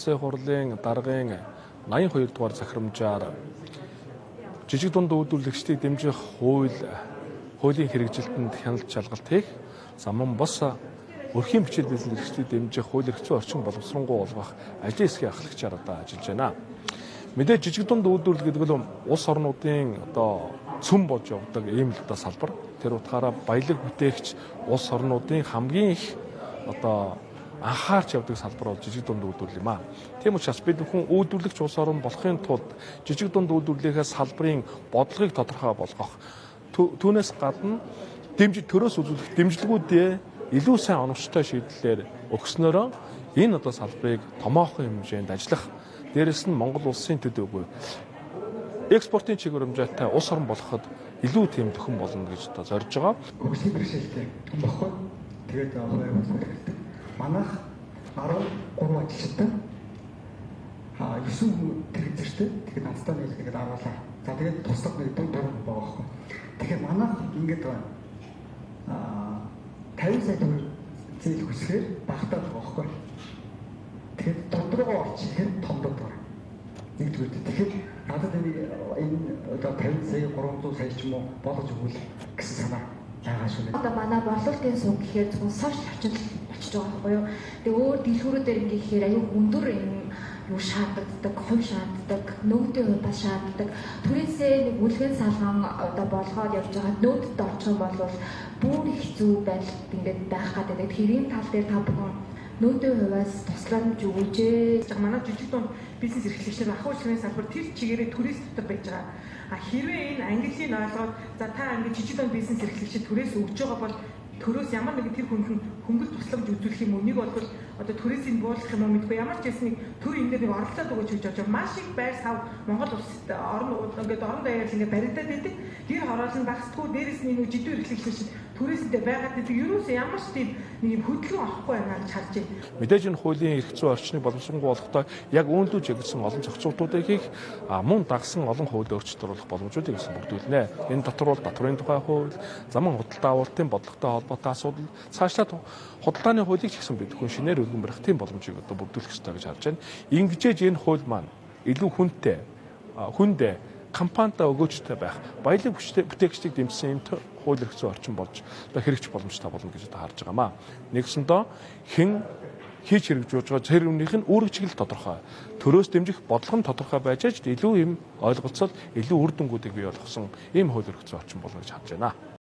Улсын хурлын даргын 82 дугаар захирамжаар жижиг дунд үйлдвэрлэгчдийг дэмжих хуулийн хэрэгжилтэнд хяналт шалгалт хийх, замун бос өрхийн бичил бизнесчдийг дэмжих хууль эрх зүйн орчин боловсронгуй болгох ажлын хэсгийн ахлагчаар ажиллаж байна. Мэдээж жижиг дунд үйлдвэрлэл гэдэг нь улс орнуудын цөм болж явдаг ийм л салбар. Тэр утгаараа баялаг бүтээгч улс орнуудын хамгийн их анхаарч явдаг салбар бол жижиг дунд үйлдвэрлэл юм аа. Тийм учраас бид бүхэн үйлдвэрлэгч улс орн болохын тулд жижиг дунд үйлдвэрлэлийн салбарын бодлогыг тодорхой болгох, түүнээс гадна төрөөс үзүүлэх дэмжлэгүүдээ илүү сайн оновчтой шийдлэлээр өгснөөрөө энэ салбарыг томоохон хэмжээнд ажиллах, дээрэс нь Монгол улсын төдийгүй экспортын чиглэлийн улс орн болоход илүү тийм төхөн болно гэж зорж байгаа. Хөгжлийн бэрхшээлтэй бохгүй. Тэгээд манайх 13 ажилчтай 9 хүн хэрэгжиртэй. Тэгэхээр надтай нэг тэгээд аруулаа. За тэгээд туслах нэг 4 байгаа байхгүй. Тэгэхээр манайх ингэж байна. 50 сая төгрөг зээл хүсгээр багтаад байгаа байхгүй. Тэгэхээр додрогоо орчихээр томдод байна. Нэгдүгээр. Тэгэхээр надад энэ 50 сая 300 сая ч юм уу болгож өгвөл гэсэн санаа байгаа шүү дээ. Манай борлуулалтын сувг гэхээр зөвхөн сошиал орчинд очиж байгаа байхгүй юу. Тэгээ өөр дэлгүүрүүдээр ингэхээр аюу өндөр юу шаарддаг, хувь шаарддаг, нөөдийн хувь бас шаарддаг. Түрээсээ нэг үлгэн салган болгоод явж байгаа нөөдд орчих бол бүр хэцүү байдал ингээд байх гэдэг. Хэрийн тал дээр та бүхэн нөөдийн хувьас тусламж өгөөж. Манай жижиг дунд бизнес эрхлэгчид ахуй үйлчлэгийн салбар тэр чигээрээ түрээс дотор байж байгаа. Хэрвээ энэ ангиллыг ойлгоод за та англи жижиг дунд бизнес эрхлэгчид түрээс өгж байгаа бол төрөөс ямар нэгэн тэр хүнд хөнгөлт тусламж үзүүлэх юм уу? Нэг бол төрөөсийг буулгах юм уу мэдгүй. Ямар ч хэсэг төр энэ дээр оролцоод өгөөч гэж бодож байгаа. Маш их байр сав Монгол улсад орон даяар ингээд баригдаад байдаг. Тэр хороолол нь багсдаггүй. Дээрээс нь нэг жидүү эрхлэгчид төрөөсөндөө байгаад байдаг. Ерөөсөө ямар ч тийм нэг хөдөлгөөн авахгүй байна гэж харж байна. Мэдээж энэ хуулийн эрх зүйн орчныг боловсронгуй болгохдоо яг үүнлүү чиглэсэн олон зохицуултуудыг хийх, мөн дагсан олон хууль өөрчлөлт оруулах боломжуудыг бүрдүүлнэ. Энэ дотор бол татврын тухай хууль, заман худалдаа авалтын бодлоготой холбоотой асуудал, цаашлаад худалдааны хуулийг ч гэсэн бид хүн шинээр өргөн барих тийм боломжийг бүрдүүлэх ёстой гэж харж байна. Ингэжээж энэ хууль маань илүү хүндээ компанитай өгөөжтэй байх, баялаг бүтээгчдийг дэмжсэн юм хууль эрх зүйн орчин болж хэрэгжих боломжтой болно гэж харж байгаамаа. Нэгсэндээ хэн хийж хэрэгжүүлж байгаа цэр өмнөх нь үүрэг чиглэл тодорхой. Төрөөс дэмжих бодлого нь тодорхой байж илүү ийм ойлголцол, илүү үр дүнгуудыг бий болгосон ийм хууль эрх зүйн орчин болно гэж харж байна.